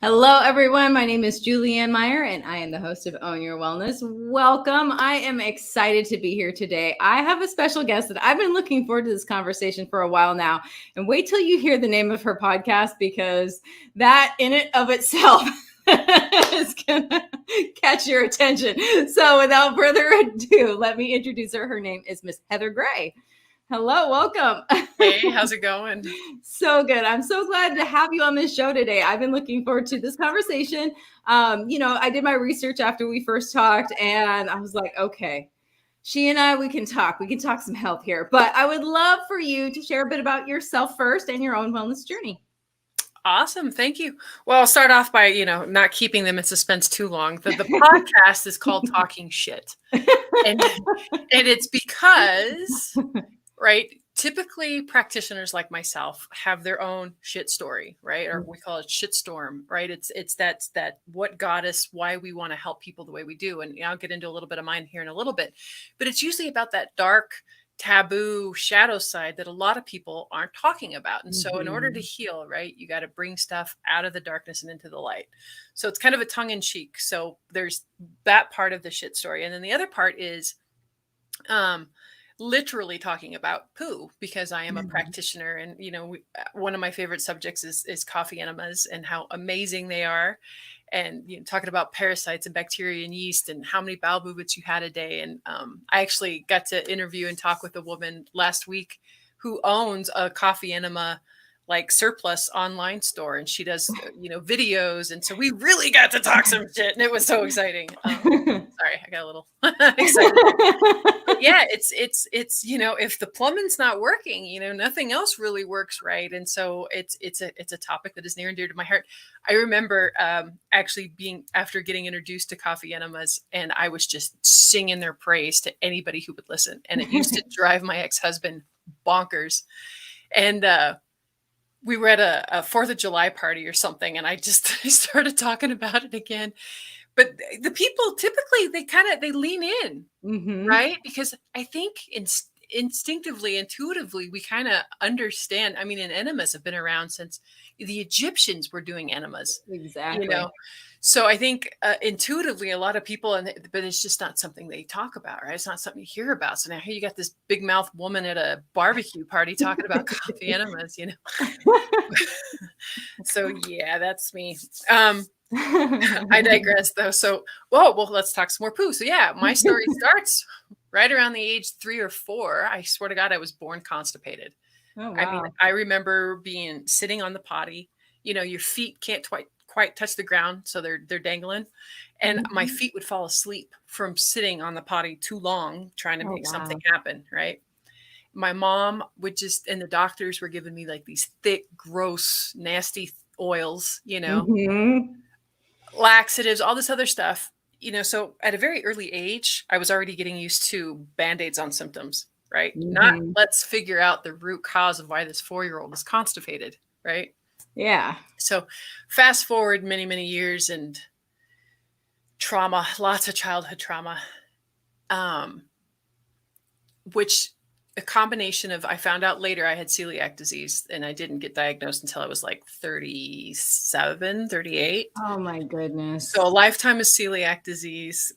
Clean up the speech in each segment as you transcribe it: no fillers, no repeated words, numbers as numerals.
Hello, everyone. My name is Julianne Meyer, and I am the host of Own Your Wellness. Welcome. I am excited to be here today. I have a special guest that I've been looking forward to this conversation for a while now. And wait till you hear the name of her podcast, because that in it of itself is going to catch your attention. So without further ado, let me introduce her. Her name is Miss Heather Gray. Hello, welcome. Hey, how's it going? So good. I'm so glad to have you on this show today. I've been looking forward to this conversation. I did my research after we first talked, and I was like, okay, she and I, we can talk some health here. But I would love for you to share a bit about yourself first and your own wellness journey. Awesome. Thank you. Well, I'll start off by, not keeping them in suspense too long. The podcast is called Talking Shit. And it's because, right, typically practitioners like myself have their own shit story, right? Or we call it shitstorm, right? It's that what got us, why we want to help people the way we do. And I'll get into a little bit of mine here in a little bit, but it's usually about that dark, taboo shadow side that a lot of people aren't talking about. And so in order to heal, right, you got to bring stuff out of the darkness and into the light. So it's kind of a tongue in cheek. So there's that part of the shit story. And then the other part is, literally talking about poo, because I am a practitioner, and one of my favorite subjects is coffee enemas and how amazing they are, and talking about parasites and bacteria and yeast and how many bowel movements you had a day. And I actually got to interview and talk with a woman last week who owns a coffee enema like surplus online store, and she does videos, and so we really got to talk some shit, and it was so exciting. Sorry, I got a little excited. But yeah, it's if the plumbing's not working, nothing else really works, right? And so it's a topic that is near and dear to my heart. I remember actually after getting introduced to coffee enemas, and I was just singing their praise to anybody who would listen, and it used to drive my ex-husband bonkers. And we were at a 4th of July party or something, and I started talking about it again. But the people typically, they lean in, right? Because I think instinctively, intuitively, we kind of understand. I mean, and enemas have been around since the Egyptians were doing enemas. Exactly. So I think intuitively, a lot of people, but it's just not something they talk about, right? It's not something you hear about. So now here you got this big mouth woman at a barbecue party talking about coffee enemas, So yeah, that's me. I digress though. So, well, let's talk some more poo. So yeah, my story starts right around the age 3 or 4. I swear to God, I was born constipated. Oh, wow. I mean, I remember sitting on the potty, your feet can't quite touch the ground. So they're dangling, and my feet would fall asleep from sitting on the potty too long, trying to make something happen. Right. My mom would and the doctors were giving me like these thick, gross, nasty oils, laxatives, all this other stuff, so at a very early age, I was already getting used to Band-Aids on symptoms, right? Not let's figure out the root cause of why this 4-year-old is constipated, right? Yeah. So fast forward many, many years, and trauma, lots of childhood trauma, which a combination of, I found out later I had celiac disease, and I didn't get diagnosed until I was like 37, 38. Oh my goodness. So a lifetime of celiac disease,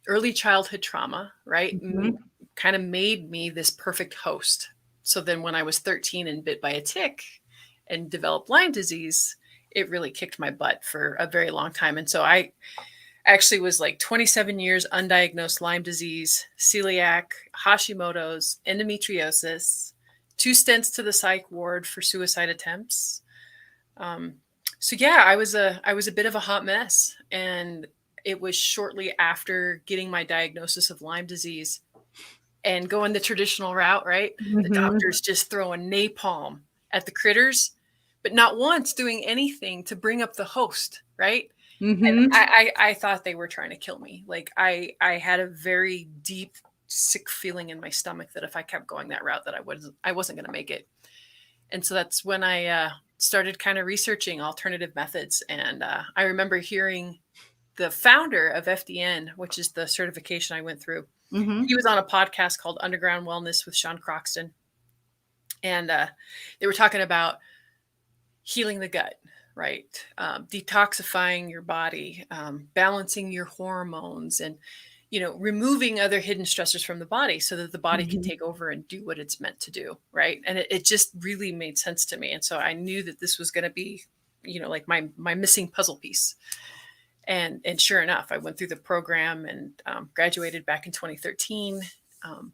early childhood trauma, right? Kind of made me this perfect host. So then when I was 13 and bit by a tick and developed Lyme disease, it really kicked my butt for a very long time. And so I actually was like 27 years undiagnosed Lyme disease, celiac, Hashimoto's, endometriosis, 2 stints to the psych ward for suicide attempts. So yeah, I was a bit of a hot mess, and it was shortly after getting my diagnosis of Lyme disease and going the traditional route, right? The doctors just throwing napalm at the critters, but not once doing anything to bring up the host, right? And I thought they were trying to kill me. Like I had a very deep, sick feeling in my stomach that if I kept going that route, that I wasn't going to make it. And so that's when I started kind of researching alternative methods. And I remember hearing the founder of FDN, which is the certification I went through. He was on a podcast called Underground Wellness with Sean Croxton. And they were talking about healing the gut, right? Detoxifying your body, balancing your hormones, and, removing other hidden stressors from the body so that the body can Mhm. take over and do what it's meant to do, right? And it just really made sense to me. And so I knew that this was going to be, like my missing puzzle piece. And sure enough, I went through the program and graduated back in 2013. Um,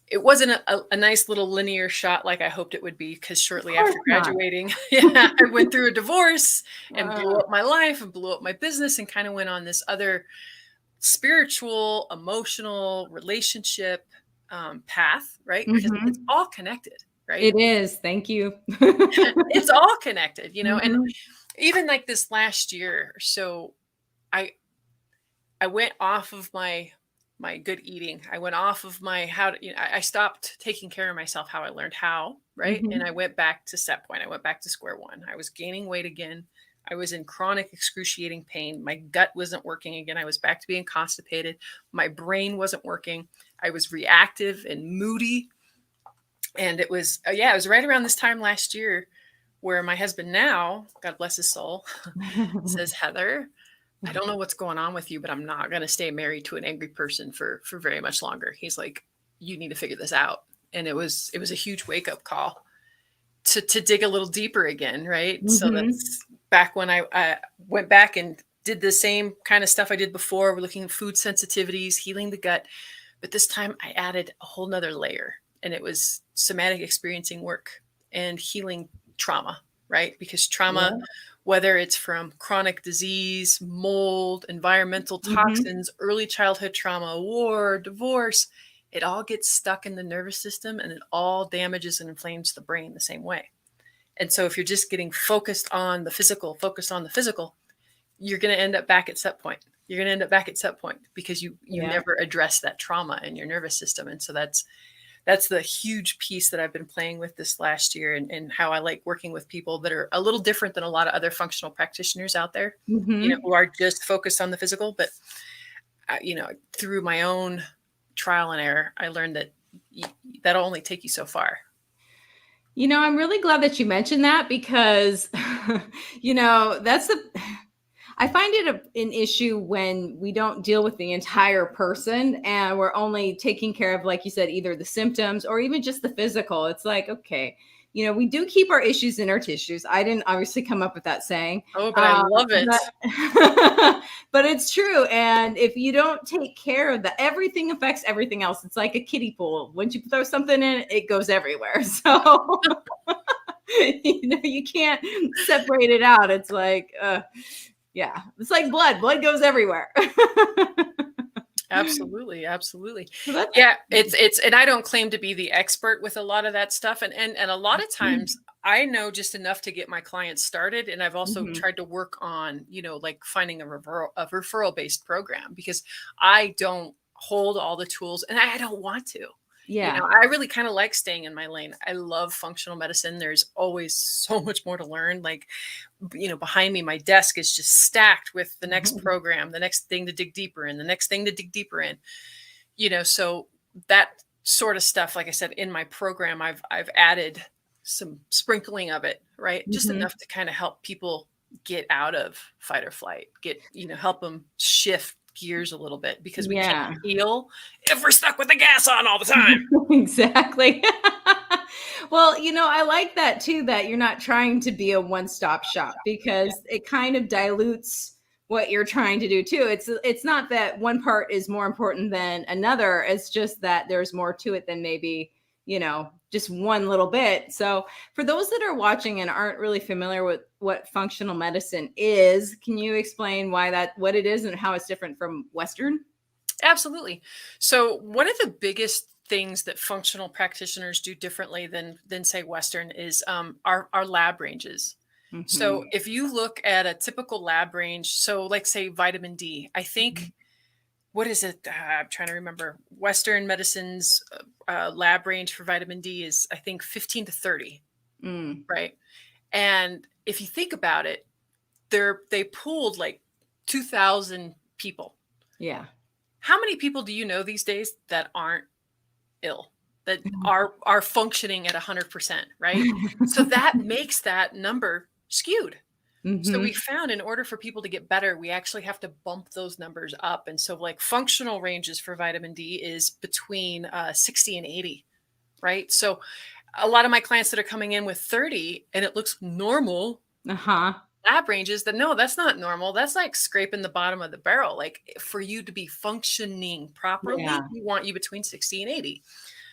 it wasn't a nice little linear shot like I hoped it would be, because Of shortly course after not. graduating, yeah, I went through a divorce and blew Uh, up my life and blew up my business and kind of went on this other spiritual, emotional, relationship path, right? Because it's mhm. all connected, right? It is. Thank you. It's all connected, and Mhm. even like this last year or so, I I went off of my good eating. I went off of my how to, I stopped taking care of myself how I learned how, right? And Mhm. I went back to set point. I went back to square one. I was gaining weight again. I was in chronic excruciating pain. My gut wasn't working again. I was back to being constipated. My brain wasn't working. I was reactive and moody. And it was, yeah, it was right around this time last year where my husband now, God bless his soul, says, Heather, I don't know what's going on with you, but I'm not going to stay married to an angry person for very much longer. He's like, you need to figure this out. And it was a huge wake up call to dig a little deeper again, right? So Mhm. that's back when I went back and did the same kind of stuff I did before. We're looking at food sensitivities, healing the gut, but this time I added a whole nother layer, and it was somatic experiencing work and healing trauma, right? Because trauma, Yeah. whether it's from chronic disease, mold, environmental Mhm. toxins, early childhood trauma, war, divorce, it all gets stuck in the nervous system and it all damages and inflames the brain the same way. And so if you're just getting focused on the physical, you're going to end up back at set point. You're going to end up back at set point because you Yeah. never address that trauma in your nervous system. And so that's the huge piece that I've been playing with this last year, and how I like working with people that are a little different than a lot of other functional practitioners out there, Mhm. who are just focused on the physical. But, through my own trial and error, I learned that that'll only take you so far. I'm really glad that you mentioned that because, that's the I find it an issue when we don't deal with the entire person and we're only taking care of, like you said, either the symptoms or even just the physical. It's like, okay, we do keep our issues in our tissues. I didn't obviously come up with that saying, Oh, but I love it. but but it's true. And if you don't take care of the everything affects everything else. It's like a kiddie pool. Once you throw something in, it goes everywhere. So you can't separate it out. It's like, yeah, it's like blood. Blood goes everywhere. Absolutely, absolutely. So that's Yeah, it's and I don't claim to be the expert with a lot of that stuff, and a lot of times I know just enough to get my clients started, and I've also Mhm. tried to work on, like finding a referral based program, because I don't hold all the tools and I don't want to. Yeah. I really kind of like staying in my lane. I love functional medicine. There's always so much more to learn. Like, behind me, my desk is just stacked with the next program, the next thing to dig deeper in, the next thing to dig deeper in. So that sort of stuff, like I said, in my program, I've added some sprinkling of it, right? Just Mhm. enough to kind of help people get out of fight or flight, help them shift gears a little bit, because we can't Yeah. heal if we're stuck with the gas on all the time. Exactly. Well, I like that too, that you're not trying to be a one-stop shop because it kind of dilutes what you're trying to do too. It's not that one part is more important than another. It's just that there's more to it than maybe, just one little bit. So, for those that are watching and aren't really familiar with what functional medicine is, can you explain what it is and how it's different from Western? Absolutely. So one of the biggest things that functional practitioners do differently than say Western is our lab ranges. So Mhm. if you look at a typical lab range, so like say vitamin D, I think, what is it? I'm trying to remember. Western medicine's lab range for vitamin D is, I think, 15 to 30, Mm. right? And if you think about it, they pooled like 2,000 people. Yeah. How many people do you know these days that aren't ill, that are functioning at 100%, right? So that makes that number skewed. So we Mm-hmm. found in order for people to get better, we actually have to bump those numbers up. And so like functional ranges for vitamin D is between 60 and 80, right? So a lot of my clients that are coming in with 30 and it looks normal Uh-huh. lab ranges, that no, that's not normal. That's like scraping the bottom of the barrel. Like for you to be functioning properly, Yeah. we want you between 60 and 80.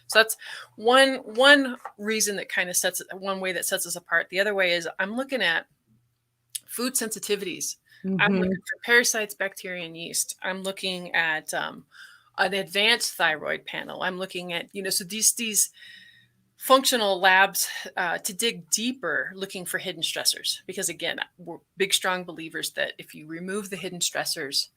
So that's one reason that kind of sets one way that sets us apart. The other way is I'm looking at food sensitivities. I'm looking Mm-hmm. for parasites, bacteria, and yeast. I'm looking at an advanced thyroid panel. I'm looking at, so these functional labs to dig deeper, looking for hidden stressors. Because again, we're big, strong believers that if you remove the hidden stressors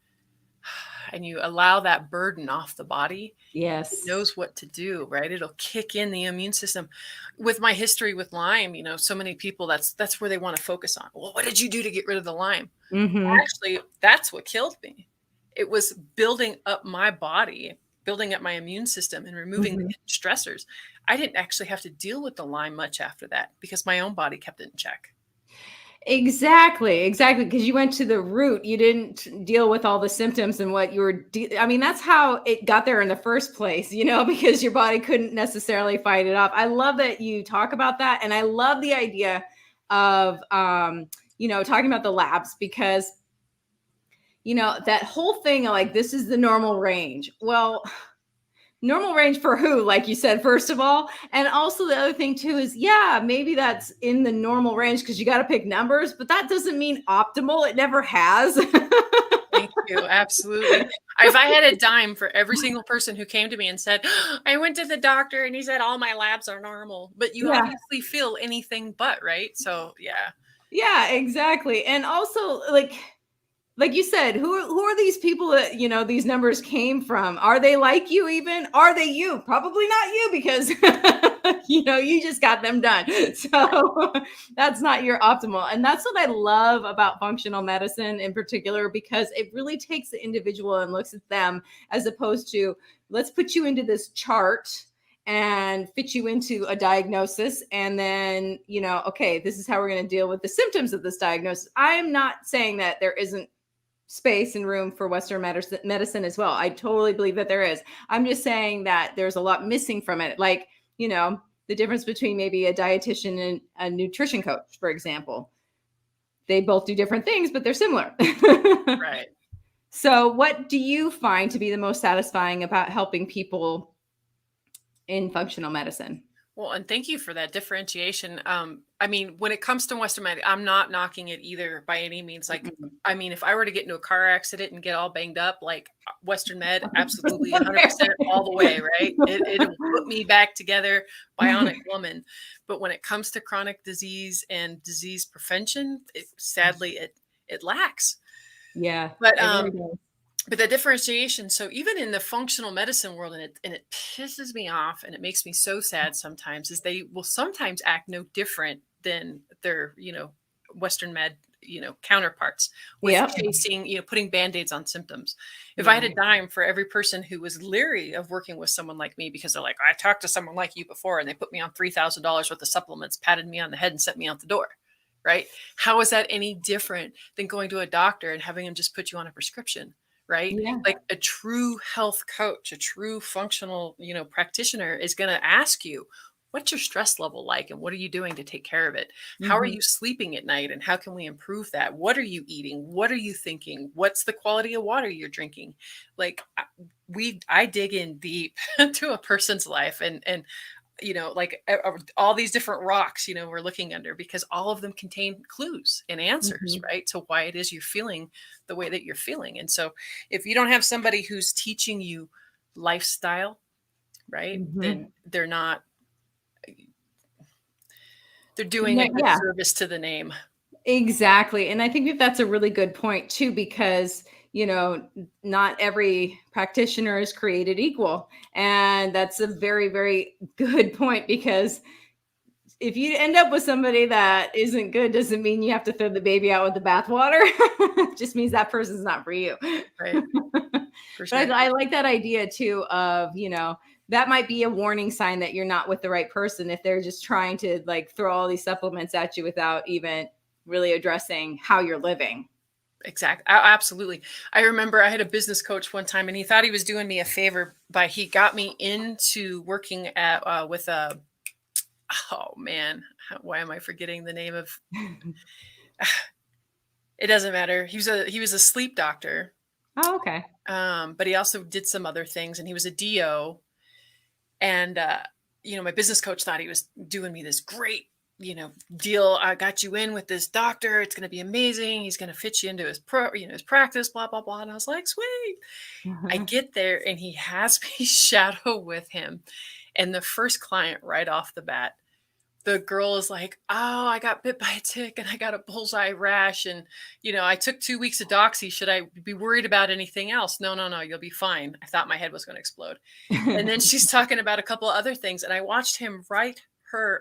and you allow that burden off the body, it Yes. knows what to do, right? It'll kick in the immune system. With my history with Lyme, so many people, that's where they want to focus on. Well, what did you do to get rid of the Lyme? Mm-hmm. Actually, that's what killed me. It was building up my body, building up my immune system and removing the Mm-hmm. stressors. I didn't actually have to deal with the Lyme much after that because my own body kept it in check. Exactly, because you went to the root. You didn't deal with all the symptoms and what you were. I mean, that's how it got there in the first place, because your body couldn't necessarily fight it off. I love that you talk about that, and I love the idea of, talking about the labs because, that whole thing of like this is the normal range. Well, normal range for who, like you said, first of all. And also the other thing too is, yeah, maybe that's in the normal range because you got to pick numbers, but that doesn't mean optimal. It never has. Thank you. Absolutely. If I had a dime for every single person who came to me and said, I went to the doctor and he said all my labs are normal, but you Yeah. obviously feel anything but, right? So yeah. Yeah, exactly. And also like you said, who are these people that these numbers came from? Are they like you even? Are they you? Probably not you because you just got them done. So that's not your optimal. And that's what I love about functional medicine in particular, because it really takes the individual and looks at them as opposed to let's put you into this chart and fit you into a diagnosis. And then, okay, this is how we're going to deal with the symptoms of this diagnosis. I'm not saying that there isn't space and room for Western medicine as well. I totally believe that there is. I'm just saying that there's a lot missing from it. Like, the difference between maybe a dietitian and a nutrition coach, for example. They both do different things, but they're similar. Right. So what do you find to be the most satisfying about helping people in functional medicine? Well, and thank you for that differentiation. I mean, when it comes to Western med, I'm not knocking it either by any means. Like, Mhm. I mean, if I were to get into a car accident and get all banged up, like Western med, absolutely 100% all the way, right? It'll put me back together, bionic woman. But when it comes to chronic disease and disease prevention, sadly, it lacks. Yeah, But it really does. but the differentiation, so even in the functional medicine world, and it pisses me off and it makes me so sad sometimes, is they will sometimes act no different than their, Western med, counterparts with Yep. chasing, putting band-aids on symptoms. If I had a dime for every person who was leery of working with someone like me because they're like, I talked to someone like you before and they put me on $3,000 worth of supplements, patted me on the head and sent me out the door. Right? How is that any different than going to a doctor and having them just put you on a prescription? Right? Yeah. Like a true health coach, a true functional, practitioner is going to ask you, what's your stress level like? And what are you doing to take care of it? How are Mhm. you sleeping at night? And how can we improve that? What are you eating? What are you thinking? What's the quality of water you're drinking? Like I dig in deep to a person's life and like all these different rocks, we're looking under because all of them contain clues and answers, Mhm. right? To why it is you're feeling the way that you're feeling. And so if you don't have somebody who's teaching you lifestyle, right, Mhm. then they're doing a Yeah. disservice to the name. Exactly. And I think that that's a really good point too, because, not every practitioner is created equal. And that's a very, very good point because if you end up with somebody that isn't good, doesn't mean you have to throw the baby out with the bathwater. It just means that person's not for you. Right. For But sure. I like that idea too of, that might be a warning sign that you're not with the right person if they're just trying to like throw all these supplements at you without even really addressing how you're living. Exactly. Absolutely. I remember I had a business coach one time, and he thought he was doing me a favor by he got me into working at with a, oh man, why am I forgetting the name of? It doesn't matter. He was a sleep doctor. Oh, okay. But he also did some other things, and he was a DO. And my business coach thought he was doing me this great deal. I got you in with this doctor. It's going to be amazing. He's going to fit you into his his practice, blah, blah, blah. And I was like, sweet. I get there and he has me shadow with him. And the first client right off the bat, the girl is like, oh, I got bit by a tick and I got a bullseye rash. And, I took 2 weeks of Doxy. Should I be worried about anything else? No, you'll be fine. I thought my head was going to explode. And then she's talking about a couple of other things. And I watched him write her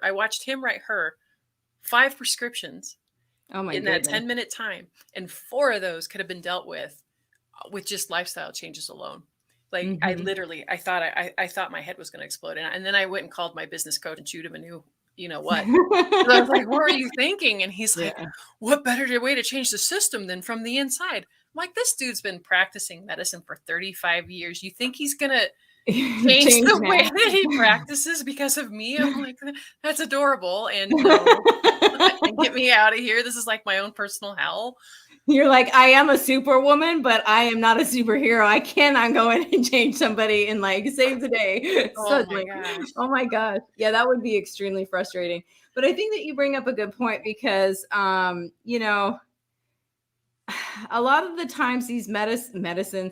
5 prescriptions in that 10-minute time. And 4 of those could have been dealt with just lifestyle changes alone. Like I thought my head was going to explode. And then I went and called my business coach and chewed him a new, what? So I was like, what are you thinking? And he's like, what better way to change the system than from the inside? I'm like, this dude's been practicing medicine for 35 years. You think he's going to change the way that he practices because of me? I'm like, that's adorable. And, and get me out of here. This is like my own personal hell. You're like, I am a superwoman, but I am not a superhero. I cannot go in and change somebody and save the day. Oh my gosh. Yeah, that would be extremely frustrating. But I think that you bring up a good point because, a lot of the times these medicines,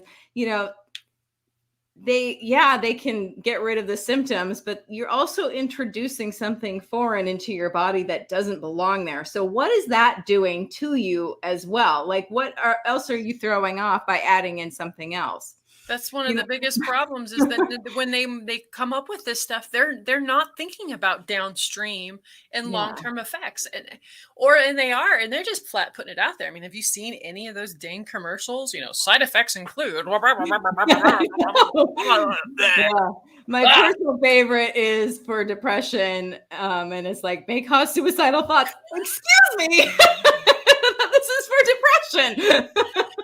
they can get rid of the symptoms, but you're also introducing something foreign into your body that doesn't belong there. So what is that doing to you as well? Like else are you throwing off by adding in something else? That's one of the biggest problems is that when they come up with this stuff, they're not thinking about downstream and long-term effects, and they're just flat putting it out there. I mean, have you seen any of those dang commercials? Side effects include. My personal favorite is for depression, and it's like may cause suicidal thoughts. Excuse me. This is for depression.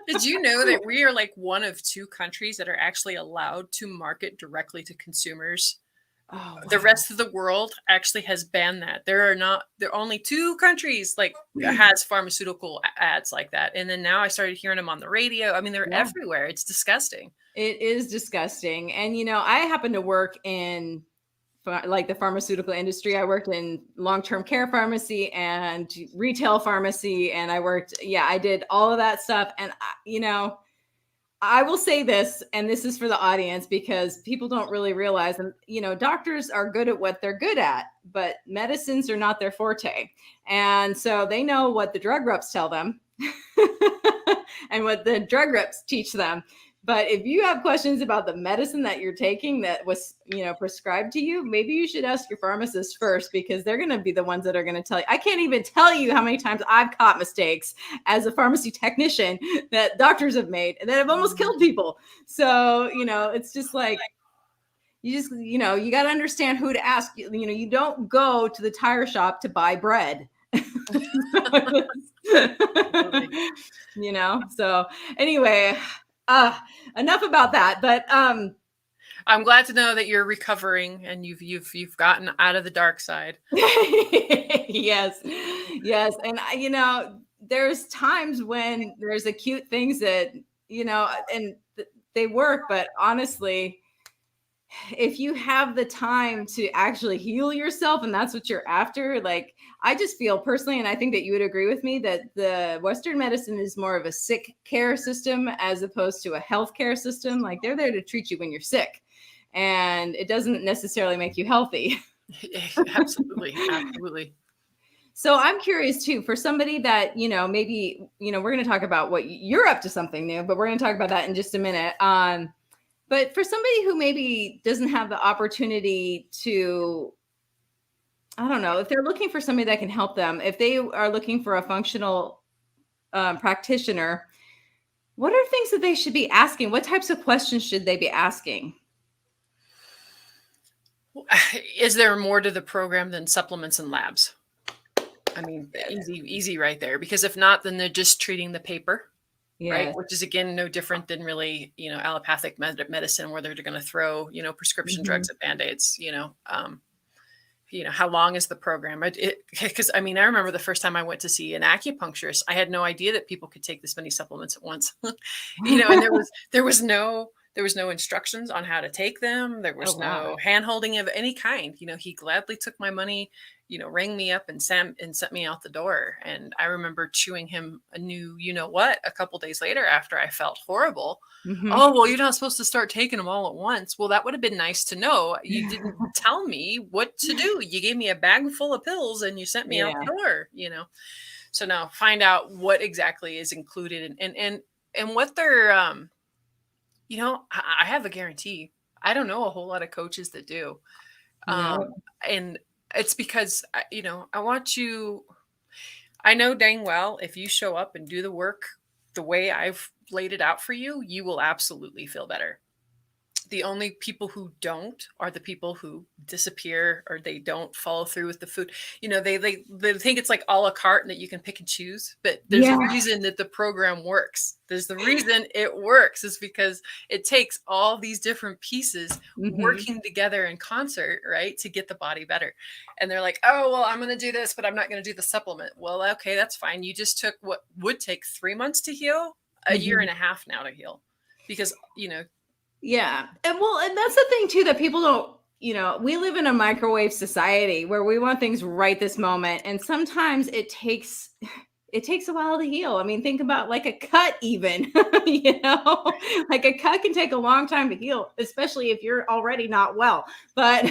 Did you know that we are like one of 2 countries that are actually allowed to market directly to consumers? Oh, wow. The rest of the world actually has banned that. There are only 2 countries that has pharmaceutical ads like that. And then now I started hearing them on the radio. I mean, they're everywhere. It's disgusting. It is disgusting. And, I happen to work in the pharmaceutical industry. I worked in long-term care pharmacy and retail pharmacy. And I did all of that stuff. And, I will say this, and this is for the audience because people don't really realize, and, doctors are good at what they're good at, but medicines are not their forte. And so they know what the drug reps tell them and what the drug reps teach them. But if you have questions about the medicine that you're taking that was, prescribed to you, maybe you should ask your pharmacist first because they're going to be the ones that are going to tell you. I can't even tell you how many times I've caught mistakes as a pharmacy technician that doctors have made and that have almost killed people. So, it's just like, you got to understand who to ask. You don't go to the tire shop to buy bread. So anyway, enough about that, but I'm glad to know that you're recovering and you've gotten out of the dark side. Yes. And there's times when there's acute things that, and they work, but honestly, if you have the time to actually heal yourself and that's what you're after, I just feel personally, and I think that you would agree with me, that the Western medicine is more of a sick care system as opposed to a health care system. They're there to treat you when you're sick and it doesn't necessarily make you healthy. Absolutely. So I'm curious too, for somebody that, maybe, we're going to talk about what you're up to something new, but we're going to talk about that in just a minute. But for somebody who maybe doesn't have the opportunity to, I don't know, if they're looking for somebody that can help them, if they are looking for a functional practitioner, what are things that they should be asking? What types of questions should they be asking? Is there more to the program than supplements and labs? I mean, easy right there. Because if not, then they're just treating the paper, right? Yes. Which is, again, no different than really, allopathic medicine, where they're going to throw, prescription drugs at Band-Aids, how long is the program? Because I remember the first time I went to see an acupuncturist, I had no idea that people could take this many supplements at once, and there was no instructions on how to take them. There was no hand-holding of any kind. He gladly took my money, rang me up and sent me out the door. And I remember chewing him a new, a couple days later after I felt horrible. Oh, well, you're not supposed to start taking them all at once. Well, that would have been nice to know. You didn't tell me what to do. You gave me a bag full of pills and you sent me out the door, So now find out what exactly is included and what they're, I have a guarantee. I don't know a whole lot of coaches that do. And it's because, I know dang well, if you show up and do the work the way I've laid it out for you, you will absolutely feel better. The only people who don't are the people who disappear, or they don't follow through with the food. They think it's like a la carte and that you can pick and choose, but there's a reason that the program works. There's the reason it works is because it takes all these different pieces working together in concert, right, to get the body better. And they're like, oh, well, I'm going to do this, but I'm not going to do the supplement. Well, okay, that's fine. You just took what would take 3 months to heal, a year and a half now to heal, because, Yeah. And that's the thing too, that people don't, we live in a microwave society where we want things right this moment. And sometimes it takes a while to heal. I mean, think about like a cut even, like a cut can take a long time to heal, especially if you're already not well, but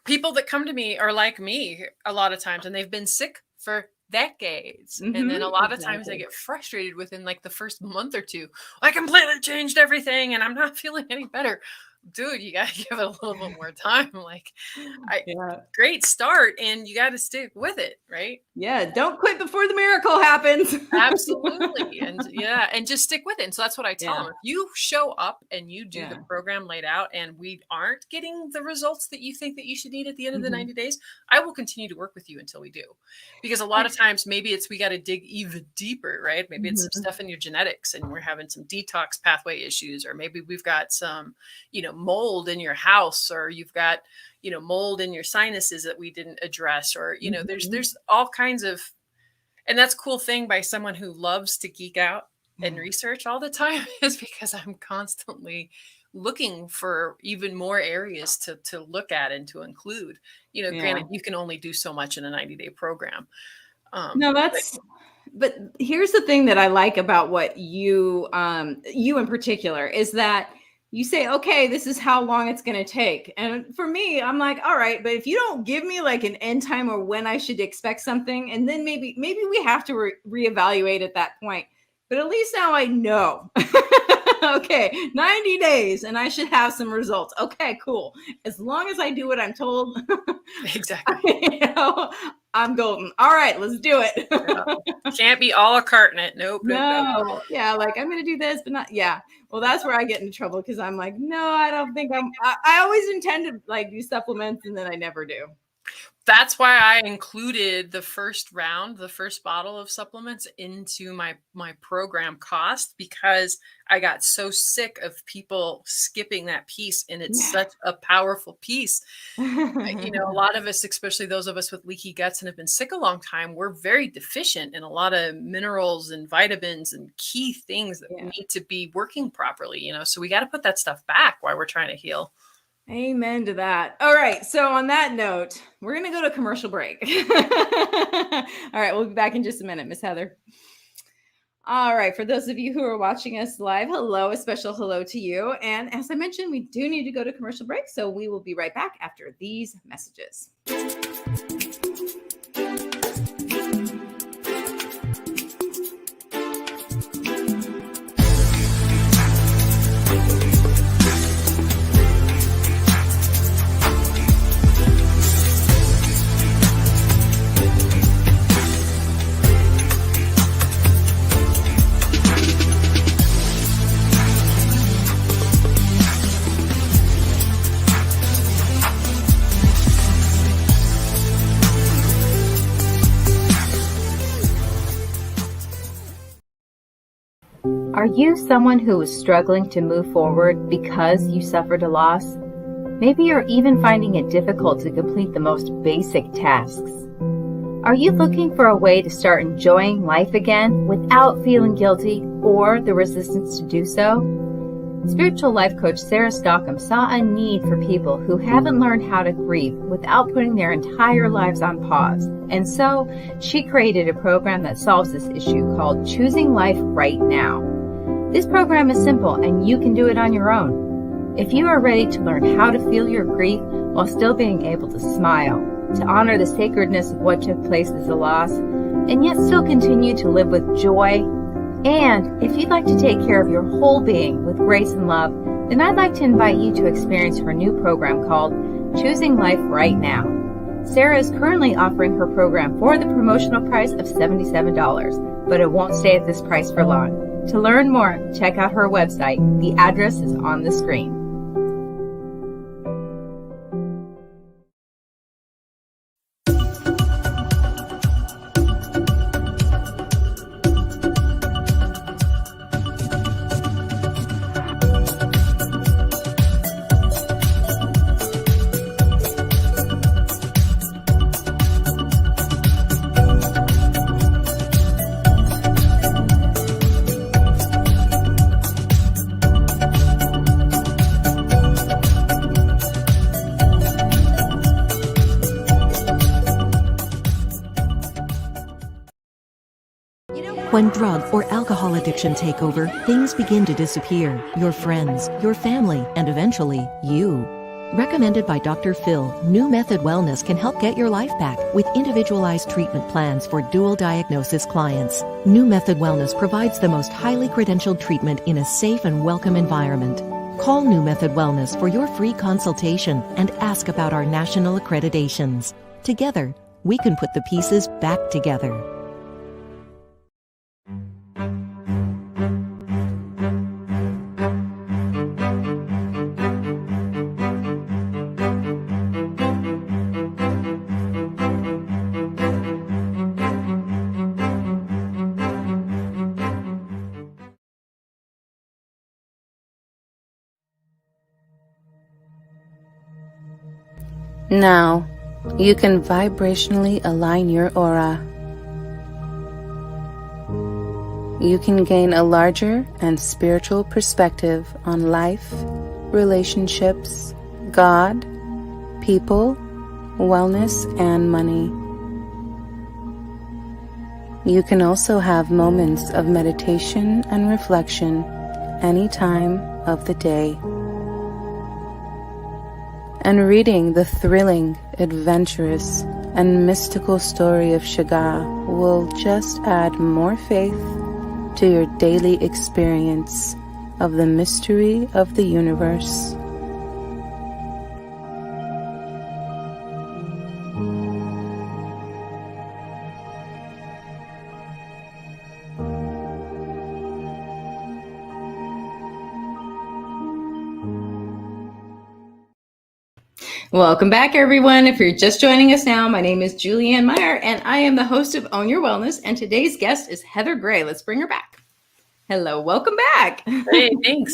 people that come to me are like me a lot of times, and they've been sick for decades. And then a lot of times I get frustrated within like the first month or two. I completely changed everything and I'm not feeling any better. Dude, you got to give it a little bit more time. Like, great start, and you got to stick with it, right? Yeah. Don't quit before the miracle happens. Absolutely. And just stick with it. And so that's what I tell them. If you show up and you do the program laid out and we aren't getting the results that you think that you should need at the end of the 90 days, I will continue to work with you until we do. Because a lot of times maybe we got to dig even deeper, right? Maybe it's some stuff in your genetics and we're having some detox pathway issues, or maybe we've got some, mold in your house, or you've got, mold in your sinuses that we didn't address, or, there's all kinds of, and that's a cool thing by someone who loves to geek out and research all the time, is because I'm constantly looking for even more areas to look at and to include, granted, you can only do so much in a 90-day program. But here's the thing that I like about what you in particular is that you say, okay, this is how long it's going to take. And for me, I'm like, all right, but if you don't give me like an end time or when I should expect something, and then maybe we have to reevaluate at that point. But at least now I know. Okay, 90 days and I should have some results. Okay, cool. As long as I do what I'm told. Exactly. I'm golden. All right, let's do it. Can't be a la carte in it. Nope. No. Yeah, like I'm going to do this, but not. Yeah. Well, that's where I get into trouble, because I'm like, no, I don't think I always intend to like do supplements, and then I never do. That's why I included the first bottle of supplements into my program cost, because I got so sick of people skipping that piece. And it's such a powerful piece. A lot of us, especially those of us with leaky guts and have been sick a long time, we're very deficient in a lot of minerals and vitamins and key things that need to be working properly, so we got to put that stuff back while we're trying to heal. Amen to that. All right. So on that note, we're going to go to commercial break. All right. We'll be back in just a minute, Miss Heather. All right. For those of you who are watching us live, hello, a special hello to you. And as I mentioned, we do need to go to commercial break. So we will be right back after these messages. Are you someone who is struggling to move forward because you suffered a loss? Maybe you're even finding it difficult to complete the most basic tasks. Are you looking for a way to start enjoying life again without feeling guilty or the resistance to do so? Spiritual life coach Sarah Stockham saw a need for people who haven't learned how to grieve without putting their entire lives on pause. And so she created a program that solves this issue called Choosing Life Right Now. This program is simple and you can do it on your own. If you are ready to learn how to feel your grief while still being able to smile, to honor the sacredness of what took place as a loss, and yet still continue to live with joy, and if you'd like to take care of your whole being with grace and love, then I'd like to invite you to experience her new program called Choosing Life Right Now. Sarah is currently offering her program for the promotional price of $77, but it won't stay at this price for long. To learn more, check out her website. The address is on the screen. When drug or alcohol addiction take over, things begin to disappear. Your friends, your family, and eventually, you. Recommended by Dr. Phil, New Method Wellness can help get your life back with individualized treatment plans for dual diagnosis clients. New Method Wellness provides the most highly credentialed treatment in a safe and welcome environment. Call New Method Wellness for your free consultation and ask about our national accreditations. Together, we can put the pieces back together. Now, you can vibrationally align your aura. You can gain a larger and spiritual perspective on life, relationships, God, people, wellness, and money. You can also have moments of meditation and reflection any time of the day. And reading the thrilling, adventurous, and mystical story of Shiga will just add more faith to your daily experience of the mystery of the universe. Welcome back, everyone. If you're just joining us now, my name is Julianne Meyer, and I am the host of Own Your Wellness, and today's guest is Heather Gray. Let's bring her back. Hello, welcome back. Hey, thanks.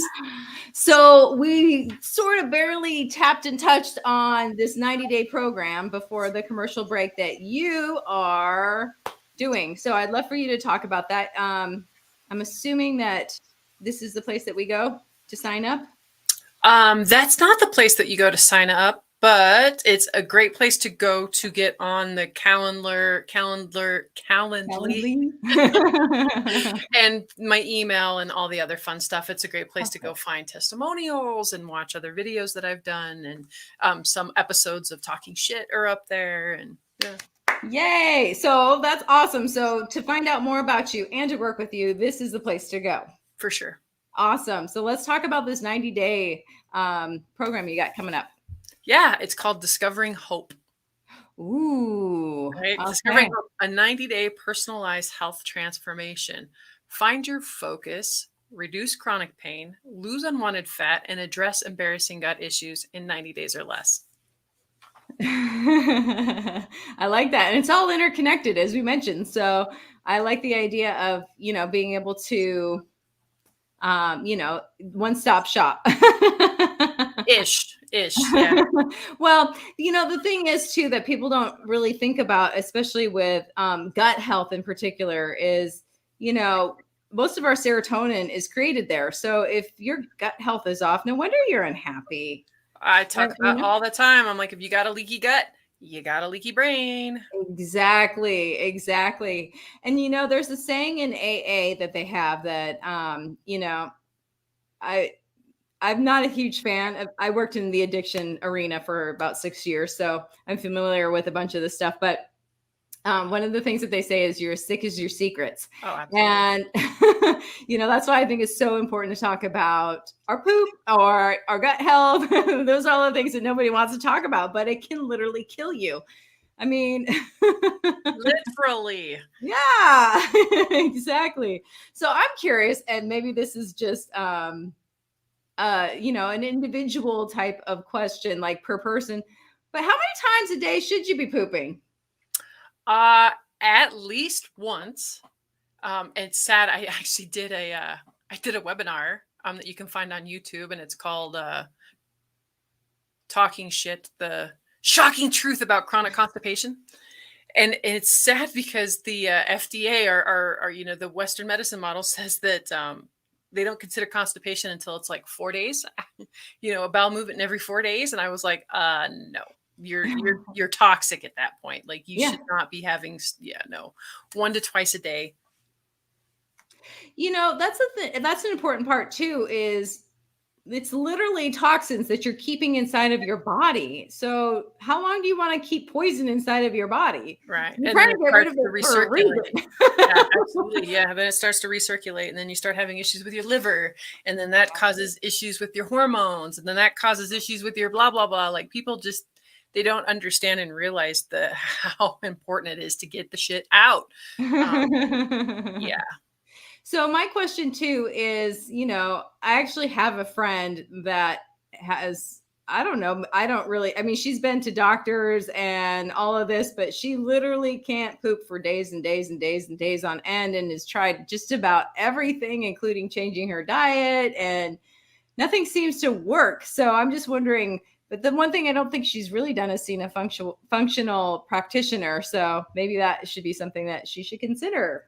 So we sort of barely tapped and touched on this 90-day program before the commercial break that you are doing. So I'd love for you to talk about that. I'm assuming that this is the place that we go to sign up. That's not the place that you go to sign up, but it's a great place to go to get on the Calendly and my email and all the other fun stuff. It's a great place to go find testimonials and watch other videos that I've done. And some episodes of Talking Shit are up there. And yeah. Yay. So that's awesome. So to find out more about you and to work with you, this is the place to go. For sure. Awesome. So let's talk about this 90-day program you got coming up. Yeah, it's called Discovering Hope. Ooh. Right? Okay. Discovering Hope, a 90-day personalized health transformation. Find your focus, reduce chronic pain, lose unwanted fat, and address embarrassing gut issues in 90 days or less. I like that. And it's all interconnected, as we mentioned. So I like the idea of, being able to one-stop shop. Ish. Yeah. Well, the thing is too that people don't really think about, especially with gut health in particular, is, most of our serotonin is created there. So if your gut health is off, no wonder you're unhappy. I talk about all the time. I'm like, if you got a leaky gut, you got a leaky brain. Exactly. And there's a saying in AA that they have that I'm not a huge fan of. I worked in the addiction arena for about 6 years, so I'm familiar with a bunch of this stuff. But one of the things that they say is you're as sick as your secrets. Oh, absolutely. And, that's why I think it's so important to talk about our poop or our gut health. Those are all the things that nobody wants to talk about, but it can literally kill you. I mean, literally. Yeah, exactly. So I'm curious, and maybe this is just, an individual type of question, like per person, but how many times a day should you be pooping? At least once. It's sad. I actually did I did a webinar that you can find on YouTube, and it's called Talking Shit, the shocking truth about chronic constipation. And it's sad because the FDA or the Western medicine model says that they don't consider constipation until it's like 4 days, a bowel movement every 4 days. And I was like, no, you're toxic at that point. Like you should not be having, 1 to twice a day. That's the thing. That's an important part too, is it's literally toxins that you're keeping inside of your body. So how long do you want to keep poison inside of your body? Right. You're trying to get rid of it for a reason. Yeah, absolutely. Yeah. Then it starts to recirculate, and then you start having issues with your liver, and then that causes issues with your hormones, and then that causes issues with your blah, blah, blah. Like people they don't understand and realize how important it is to get the shit out. Yeah. So my question too is, I actually have a friend that has, she's been to doctors and all of this, but she literally can't poop for days and days and days and days on end, and has tried just about everything, including changing her diet, and nothing seems to work. So I'm just wondering, but the one thing I don't think she's really done is seen a functional practitioner. So maybe that should be something that she should consider.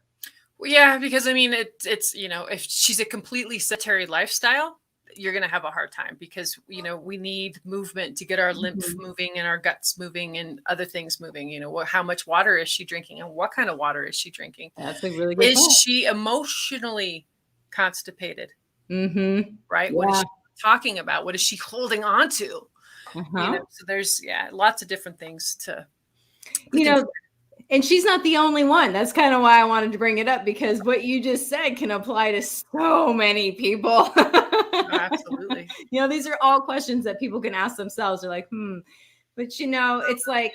Well, yeah, because it's if she's a completely sedentary lifestyle, you're going to have a hard time, because we need movement to get our lymph moving and our guts moving and other things moving. How much water is she drinking, and what kind of water is she drinking? That's a really good point. Is she emotionally constipated? Mm-hmm. Right. Yeah. What is she talking about? What is she holding on to? So there's lots of different things to and she's not the only one. That's kind of why I wanted to bring it up, because what you just said can apply to so many people. Oh, absolutely. These are all questions that people can ask themselves. They're like, but it's like,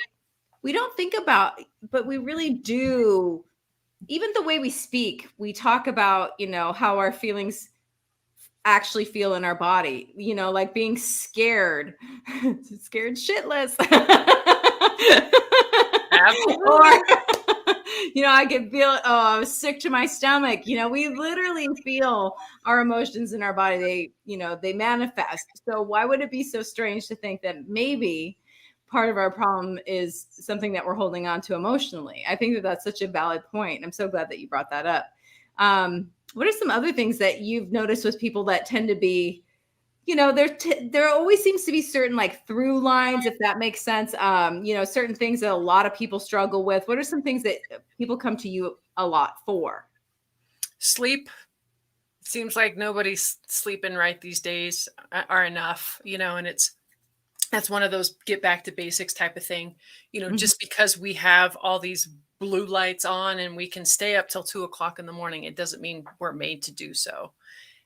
we don't think about, but we really do. Even the way we speak, we talk about, how our feelings actually feel in our body, like being scared, scared shitless. Or, I can feel, I'm sick to my stomach. We literally feel our emotions in our body. They manifest. So why would it be so strange to think that maybe part of our problem is something that we're holding on to emotionally? I think that that's such a valid point. I'm so glad that you brought that up. What are some other things that you've noticed with people that tend to be, there always seems to be certain like through lines, if that makes sense. Certain things that a lot of people struggle with. What are some things that people come to you a lot for? Sleep. Seems like nobody's sleeping right these days or enough, and that's one of those get back to basics type of thing. Just because we have all these blue lights on and we can stay up till 2 o'clock in the morning, it doesn't mean we're made to do so.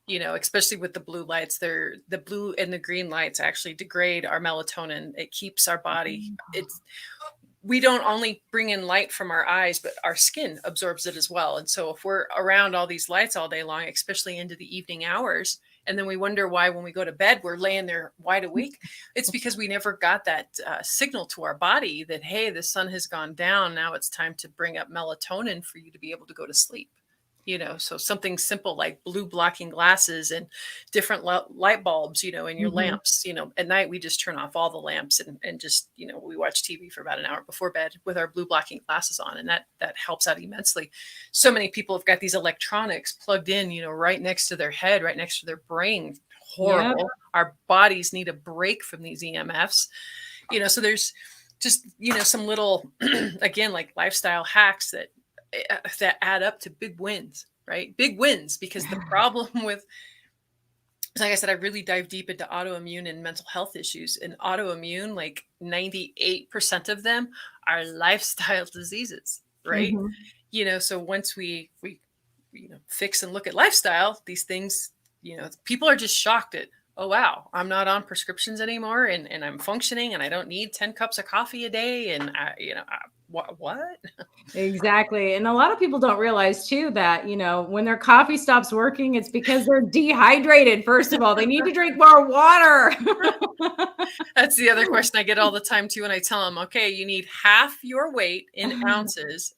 Especially with the blue lights, the blue and the green lights actually degrade our melatonin. It keeps our body. We don't only bring in light from our eyes, but our skin absorbs it as well. And so if we're around all these lights all day long, especially into the evening hours, and then we wonder why when we go to bed, we're laying there wide awake, it's because we never got that signal to our body that, hey, the sun has gone down. Now it's time to bring up melatonin for you to be able to go to sleep. So something simple like blue blocking glasses and different light bulbs, in your lamps. At night we just turn off all the lamps and just, we watch TV for about an hour before bed with our blue blocking glasses on. And that helps out immensely. So many people have got these electronics plugged in, right next to their head, right next to their brain. Horrible. Yep. Our bodies need a break from these EMFs, so there's just, some little, again, like lifestyle hacks that add up to big wins, right? Big wins, because the problem with, like I said, I really dive deep into autoimmune and mental health issues. And autoimmune, like 98% of them are lifestyle diseases, right? So once we fix and look at lifestyle, these things, people are just shocked at, oh, wow, I'm not on prescriptions anymore and I'm functioning and I don't need 10 cups of coffee a day. And what? Exactly. And a lot of people don't realize too that, when their coffee stops working, it's because they're dehydrated. First of all, they need to drink more water. That's the other question I get all the time too. And I tell them, okay, you need half your weight in ounces.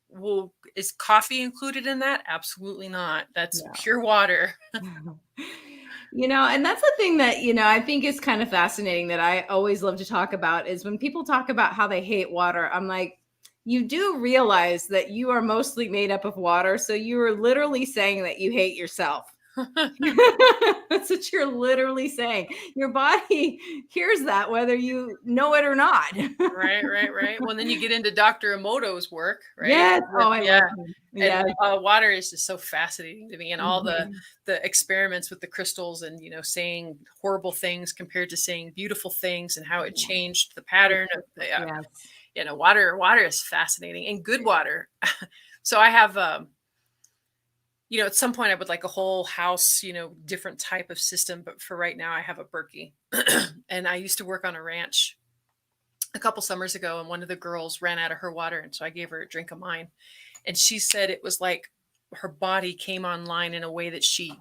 Well, is coffee included in that? Absolutely not. That's pure water. And that's the thing that, I think is kind of fascinating that I always love to talk about is when people talk about how they hate water, I'm like, you do realize that you are mostly made up of water. So you are literally saying that you hate yourself. That's what you're literally saying. Your body hears that whether you know it or not. Right. Well, then you get into Dr. Emoto's work, right? Yes. Oh, I love him. Yeah. And water is just so fascinating to me, and all the experiments with the crystals and, saying horrible things compared to saying beautiful things and how it changed the pattern of the, water is fascinating, and good water. So I have, at some point I would like a whole house, different type of system. But for right now, I have a Berkey. And I used to work on a ranch a couple summers ago, and one of the girls ran out of her water. And so I gave her a drink of mine. And she said it was like her body came online in a way that she,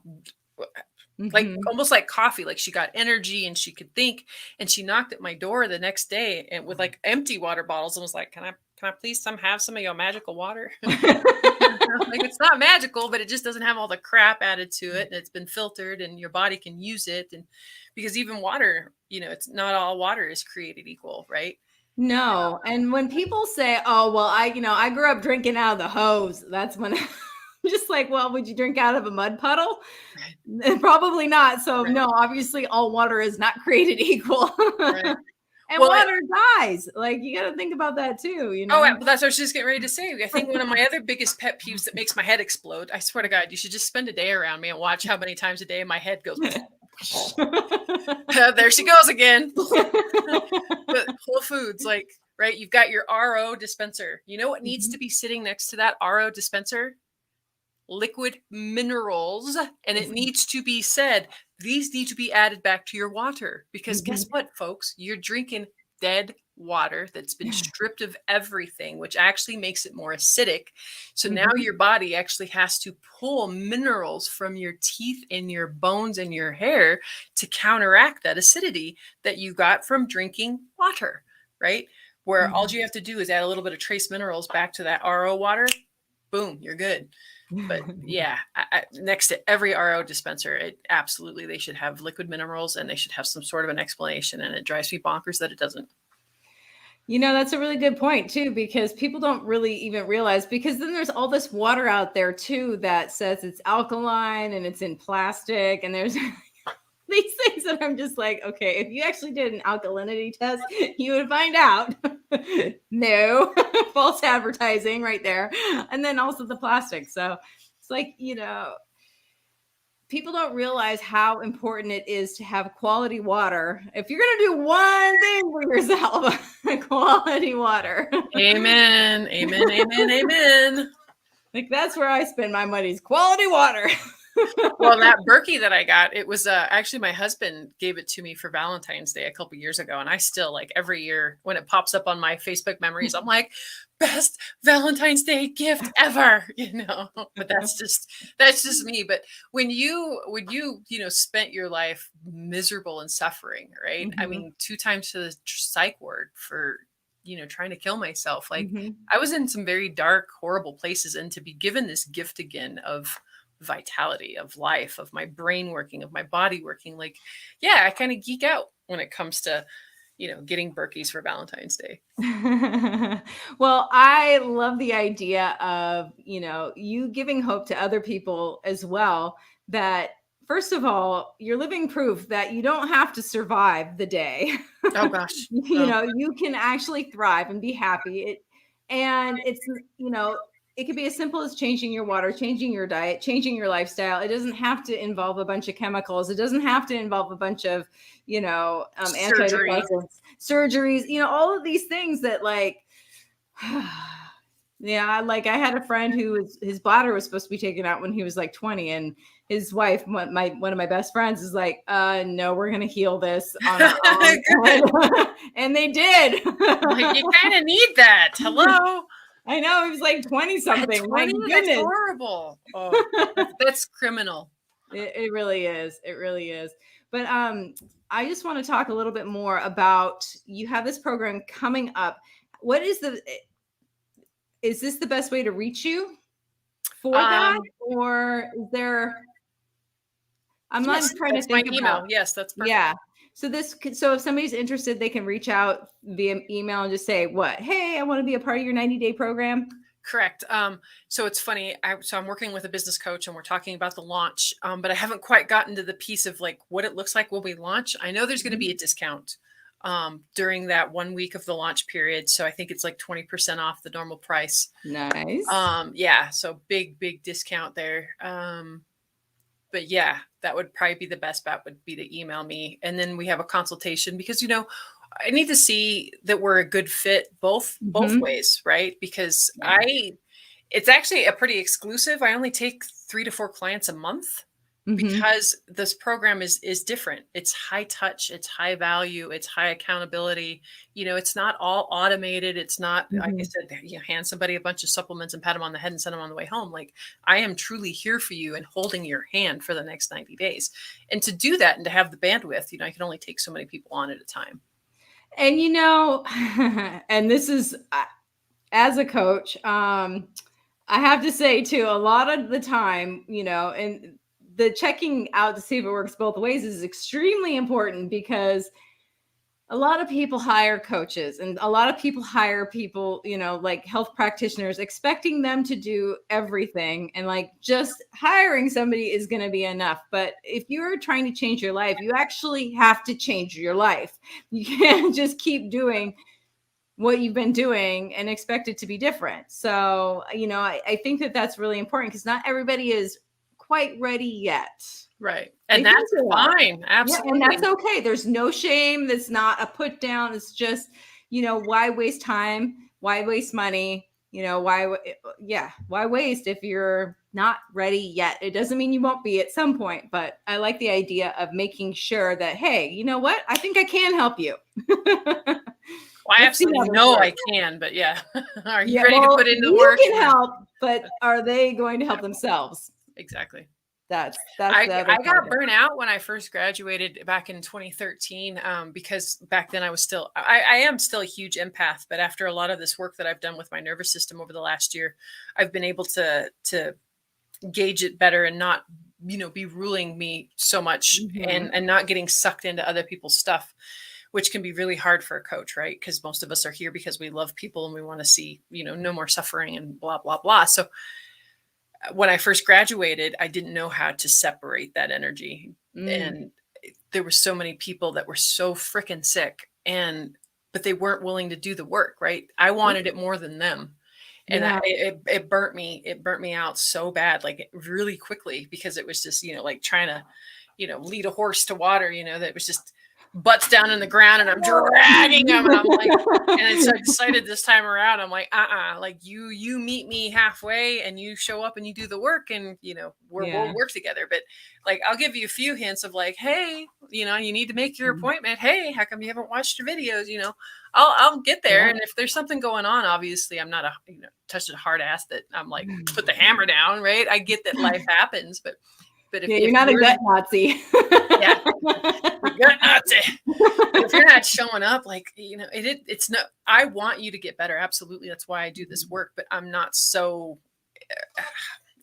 like almost like coffee, like she got energy and she could think. And she knocked at my door the next day and with like empty water bottles and was like, can I please have some of your magical water? Like, it's not magical, but it just doesn't have all the crap added to it, and it's been filtered and your body can use it. And because even water, it's not all water is created equal, right? No. And when people say, oh, well, I grew up drinking out of the hose, that's when I'm just like, well, would you drink out of a mud puddle? Right. Probably not. So no, obviously all water is not created equal. Right. And water dies. Like, you got to think about that too, Oh, that's what I was just getting ready to say. I think one of my other biggest pet peeves that makes my head explode, I swear to God, you should just spend a day around me and watch how many times a day my head goes. There she goes again. But Whole Foods, right? You've got your RO dispenser. You know what needs to be sitting next to that RO dispenser? Liquid minerals. And it needs to be said, these need to be added back to your water, because guess what, folks? You're drinking dead water that's been stripped of everything, which actually makes it more acidic. So now your body actually has to pull minerals from your teeth and your bones and your hair to counteract that acidity that you got from drinking water, right? Where all you have to do is add a little bit of trace minerals back to that RO water. Boom, you're good. But yeah, next to every RO dispenser, they should have liquid minerals, and they should have some sort of an explanation. And it drives me bonkers that it doesn't. That's a really good point too, because people don't really even realize, because then there's all this water out there too that says it's alkaline and it's in plastic, and there's these things that I'm just like, okay, if you actually did an alkalinity test, you would find out. No, false advertising right there. And then also the plastic. So it's like, people don't realize how important it is to have quality water. If you're going to do one thing for yourself, quality water. Amen. Amen. Amen. Amen. Like, that's where I spend my money, is quality water. Well, that Berkey that I got, it was actually my husband gave it to me for Valentine's Day a couple years ago. And I still, like, every year when it pops up on my Facebook memories, I'm like, best Valentine's Day gift ever, but that's just me. But when you spent your life miserable and suffering, right? I mean, 2 times to the psych ward for, trying to kill myself. Like Mhm. I was in some very dark, horrible places, and to be given this gift again of vitality, of life, of my brain working, of my body working, like, yeah, I kind of geek out when it comes to, getting Berkeys for Valentine's Day. Well, I love the idea of, you giving hope to other people as well, that first of all, you're living proof that you don't have to survive the day. Oh gosh. No. You can actually thrive and be happy. And it could be as simple as changing your water, changing your diet, changing your lifestyle. It doesn't have to involve a bunch of chemicals. It doesn't have to involve a bunch of, antidepressants, surgeries, all of these things that like, yeah, like I had a friend his bladder was supposed to be taken out when he was like 20, and his wife, one of my best friends, is like, no, we're gonna heal this on our own. And they did. Like, you kind of need that. Hello. I know, he was like 20 something. My goodness. That's horrible. Oh, that's criminal. It really is. It really is. But I just want to talk a little bit more about, you have this program coming up. Is this the best way to reach you for that? Or is there, I'm not trying to think my email. Yes, that's perfect. Yeah. So if somebody's interested, they can reach out via email and just say, hey, I want to be a part of your 90-day program. Correct. So it's funny. I'm working with a business coach, and we're talking about the launch, but I haven't quite gotten to the piece of like what it looks like when we launch. I know there's going to be a discount during that 1 week of the launch period. So I think it's like 20% off the normal price. Nice. Yeah. So big discount there. But yeah, that would probably be the best bet, would be to email me. And then we have a consultation, because, I need to see that we're a good fit both ways, right? Because it's actually a pretty exclusive. I only take 3 to 4 clients a month, because this program is different. It's high touch, it's high value, it's high accountability. It's not all automated. It's not, like I said, hand somebody a bunch of supplements and pat them on the head and send them on the way home. Like, I am truly here for you and holding your hand for the next 90 days. And to do that and to have the bandwidth, I can only take so many people on at a time. And, and this is, as a coach, I have to say too, a lot of the time, and the checking out to see if it works both ways is extremely important, because a lot of people hire coaches, and a lot of people hire people, like health practitioners, expecting them to do everything. And like, just hiring somebody is going to be enough. But if you're trying to change your life, you actually have to change your life. You can't just keep doing what you've been doing and expect it to be different. So, I think that that's really important, because not everybody is quite ready yet. Right. And that's fine. Absolutely. Yeah, and that's okay. There's no shame. That's not a put down. It's just, why waste time? Why waste money? Why waste if you're not ready yet? It doesn't mean you won't be at some point, but I like the idea of making sure that, hey, you know what? I think I can help you. Well, I absolutely know I can, but yeah. Are you ready to put in the work? You can help, but are they going to help themselves? Exactly. I got burnt out when I first graduated back in 2013, because back then I was still, I am still a huge empath, but after a lot of this work that I've done with my nervous system over the last year, I've been able to gauge it better and not, be ruling me so much, and not getting sucked into other people's stuff, which can be really hard for a coach, right? Because most of us are here because we love people and we want to see, no more suffering and blah, blah, blah. So when I first graduated, I didn't know how to separate that energy. And there were so many people that were so freaking sick, but they weren't willing to do the work, right? I wanted it more than them. And it burnt me out so bad, like really quickly, because it was just, like trying to, lead a horse to water, that was just butts down in the ground and I'm dragging them. And I'm like, and so I decided this time around, I'm like, like you meet me halfway and you show up and you do the work, and, we'll work together. But like, I'll give you a few hints of like, hey, you need to make your appointment. Hey, how come you haven't watched your videos? I'll get there. And if there's something going on, obviously I'm not touch a hard ass that I'm like, put the hammer down. Right. I get that life happens, but But Yeah, you're not a gut Nazi. Yeah, gut Nazi. If you're not showing up, like, it's not, I want you to get better. Absolutely. That's why I do this work, but I'm not so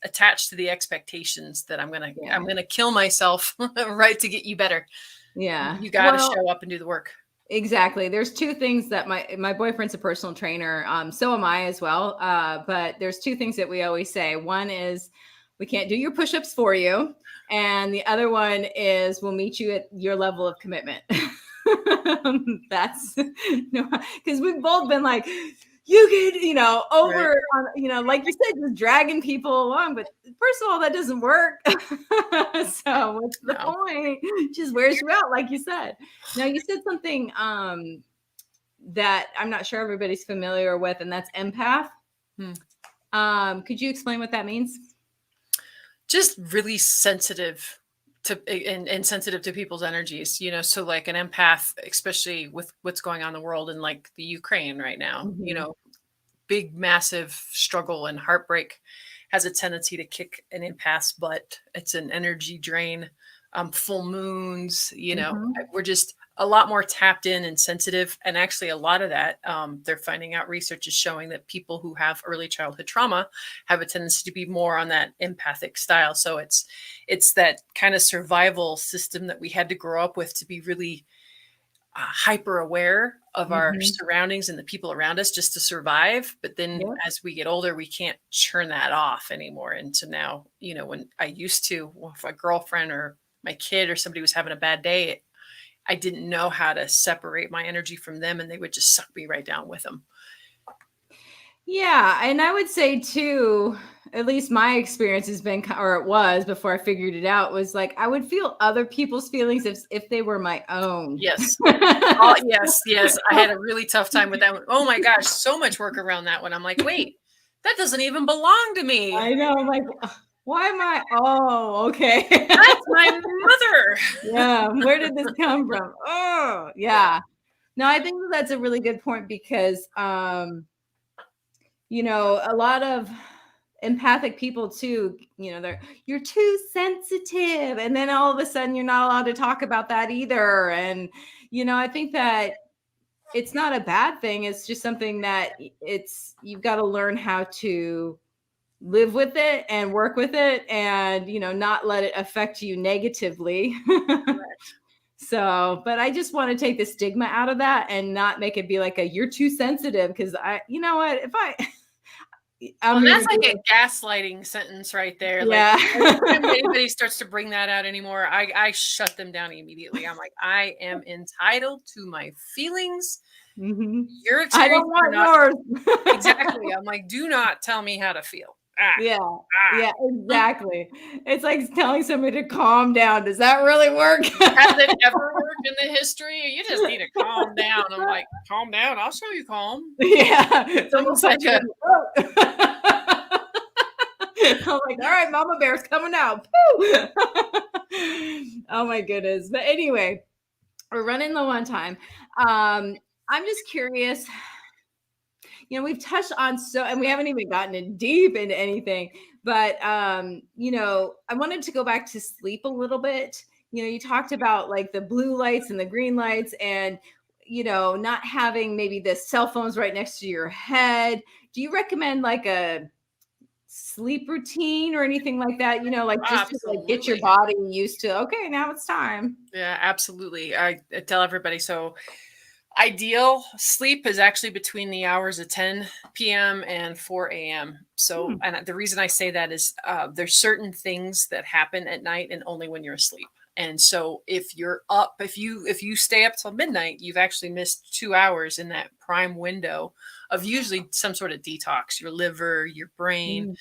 attached to the expectations that I'm going to kill myself, right, to get you better. Yeah. You got to show up and do the work. Exactly. There's two things that my boyfriend's a personal trainer. So am I as well. But there's two things that we always say. One is we can't do your push-ups for you. And the other one is we'll meet you at your level of commitment. That's because we've both been like, you could, over, right. Like you said, just dragging people along. But first of all, that doesn't work. So what's the point? Just wears you out, like you said. Now, you said something that I'm not sure everybody's familiar with, and that's empath. Could you explain what that means? Just really sensitive to and sensitive to people's energies, so like an empath, especially with what's going on in the world and like the Ukraine right now, big, massive struggle and heartbreak has a tendency to kick an empath's butt. It's an energy drain. Full moons, we're just a lot more tapped in and sensitive. And actually a lot of that, they're finding out, research is showing that people who have early childhood trauma have a tendency to be more on that empathic style. So it's that kind of survival system that we had to grow up with to be really hyper aware of our surroundings and the people around us just to survive. But then as we get older, we can't churn that off anymore. And so now, when I used to, if a girlfriend or my kid or somebody was having a bad day, I didn't know how to separate my energy from them, and they would just suck me right down with them. Yeah. And I would say too, at least my experience has been, or it was before I figured it out, was like, I would feel other people's feelings if they were my own. Yes. Yes. I had a really tough time with that one. Oh my gosh. So much work around that one. I'm like, wait, that doesn't even belong to me. I know. I'm like, why am I? Oh, okay. That's my mother. Yeah. Where did this come from? Oh, yeah. No, I think that's a really good point because, a lot of empathic people too, you're too sensitive. And then all of a sudden you're not allowed to talk about that either. And, I think that it's not a bad thing. It's just something that you've got to learn how to live with it and work with it and, not let it affect you negatively. So, but I just want to take the stigma out of that and not make it be like you're too sensitive. Cause you know what, if that's like a gaslighting sentence right there. Yeah. Like, if anybody starts to bring that out anymore, I shut them down immediately. I'm like, I am entitled to my feelings. Your experience, I don't want yours. Exactly. I'm like, do not tell me how to feel. Yeah, exactly. It's like telling somebody to calm down. Does that really work? Has it ever worked in the history? You just need to calm down. I'm like, calm down. I'll show you calm. Yeah. It's almost like I'm like, all right, Mama Bear's coming out. Oh my goodness. But anyway, we're running low on time. I'm just curious. We've touched on and we haven't even gotten in deep into anything, but, I wanted to go back to sleep a little bit. You talked about like the blue lights and the green lights and, not having maybe the cell phones right next to your head. Do you recommend like a sleep routine or anything like that? Like just to like get your body used to, okay, now it's time. Yeah, absolutely. I tell everybody. So ideal sleep is actually between the hours of 10 p.m. and 4 a.m. So, and the reason I say that is there's certain things that happen at night and only when you're asleep. And so if you're up, if you stay up till midnight, you've actually missed 2 hours in that prime window of usually some sort of detox, your liver, your brain.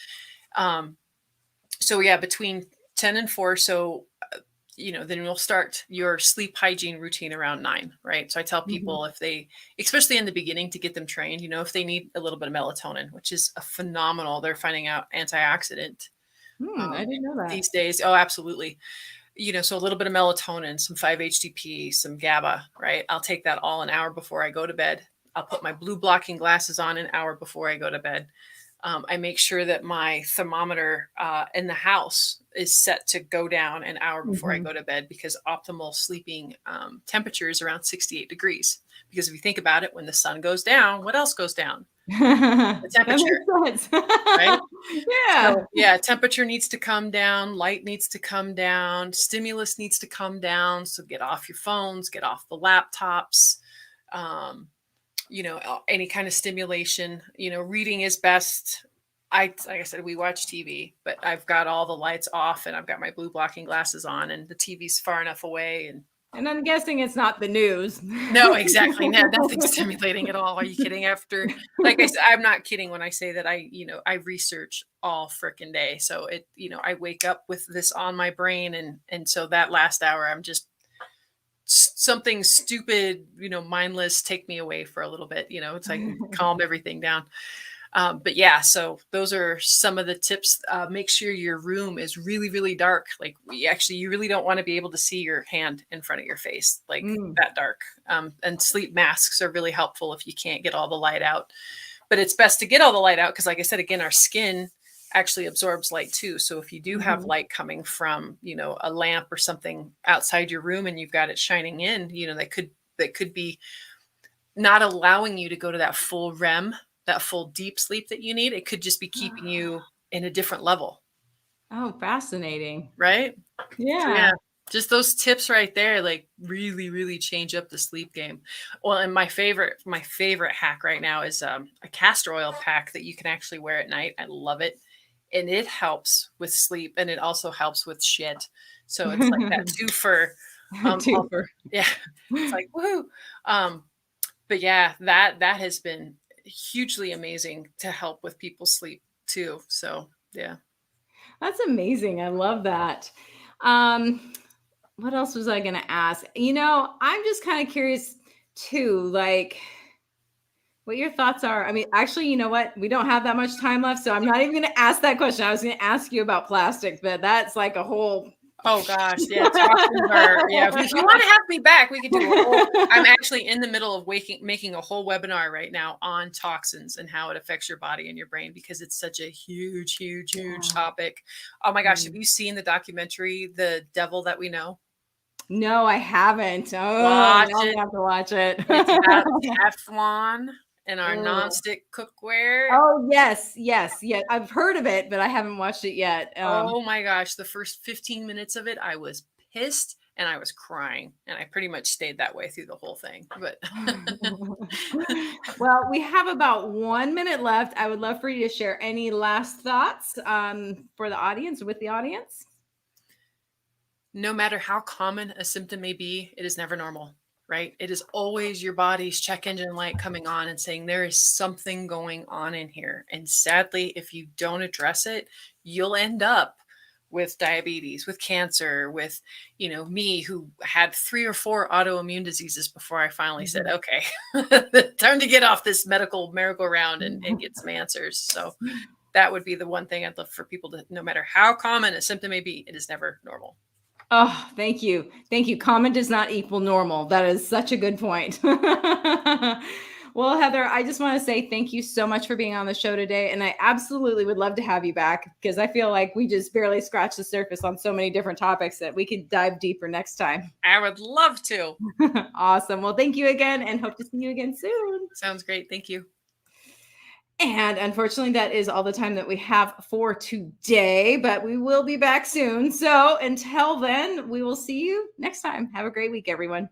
So yeah, between 10 and 4. So then you'll start your sleep hygiene routine around 9, right? So I tell people if they, especially in the beginning to get them trained, if they need a little bit of melatonin, which is a phenomenal, they're finding out antioxidant I didn't know that. These days. Oh, absolutely. So a little bit of melatonin, some 5-HTP, some GABA, right? I'll take that all an hour before I go to bed. I'll put my blue blocking glasses on an hour before I go to bed. I make sure that my thermometer in the house is set to go down an hour before I go to bed, because optimal sleeping temperature is around 68 degrees. Because if you think about it, when the sun goes down, what else goes down? The temperature. That makes sense. Right? Yeah. So, yeah, temperature needs to come down, light needs to come down, stimulus needs to come down. So get off your phones, get off the laptops, any kind of stimulation. Reading is best. Like I said, we watch TV, but I've got all the lights off and I've got my blue blocking glasses on, and the TV's far enough away. And I'm guessing it's not the news. No, exactly. No, nothing's stimulating at all. Are you kidding? Like I said, I'm not kidding when I say that I research all frickin' day. So I wake up with this on my brain, and so that last hour, I'm just something stupid, mindless, take me away for a little bit. It's like calm everything down. But yeah, so those are some of the tips. Make sure your room is really, really dark. Like you really don't want to be able to see your hand in front of your face, like that dark. And sleep masks are really helpful if you can't get all the light out. But it's best to get all the light out because, like I said, again, our skin actually absorbs light too. So if you do have light coming from, a lamp or something outside your room and you've got it shining in, that could be not allowing you to go to that full REM, that full deep sleep that you need. It could just be keeping you in a different level. Oh, fascinating. Right? Yeah. So, yeah. Just those tips right there, like really, really change up the sleep game. Well, and my favorite hack right now is a castor oil pack that you can actually wear at night. I love it. And it helps with sleep, and it also helps with shit. So it's like that twofer. Twofer. Yeah. It's like, woohoo. But yeah, that has been hugely amazing to help with people's sleep too. So yeah. That's amazing. I love that. What else was I going to ask? I'm just kind of curious too, like what your thoughts are. I mean, actually, you know what? We don't have that much time left, so I'm not even going to ask that question. I was going to ask you about plastics, but that's like a whole. Oh gosh, yeah. Yeah. If you want to have me back, we could do a whole. I'm actually in the middle of making a whole webinar right now on toxins and how it affects your body and your brain, because it's such a huge, huge, huge topic. Oh my gosh, have you seen the documentary, The Devil That We Know? No, I haven't. Oh, Watch I'll it. have to watch it. It's about Teflon and our nonstick cookware. Oh, yes. I've heard of it, but I haven't watched it yet. Oh my gosh. The first 15 minutes of it, I was pissed and I was crying, and I pretty much stayed that way through the whole thing. But well, we have about 1 minute left. I would love for you to share any last thoughts for the audience, with the audience. No matter how common a symptom may be, it is never normal. Right? It is always your body's check engine light coming on and saying there is something going on in here. And sadly, if you don't address it, you'll end up with diabetes, with cancer, with, me, who had 3 or 4 autoimmune diseases before I finally said, okay, time to get off this medical merry-go-round and get some answers. So that would be the one thing I'd love for people to, no matter how common a symptom may be, it is never normal. Oh, thank you. Thank you. Common does not equal normal. That is such a good point. Well, Heather, I just want to say thank you so much for being on the show today. And I absolutely would love to have you back, because I feel like we just barely scratched the surface on so many different topics that we could dive deeper next time. I would love to. Awesome. Well, thank you again, and hope to see you again soon. Sounds great. Thank you. And unfortunately, that is all the time that we have for today, but we will be back soon. So until then, we will see you next time. Have a great week, everyone.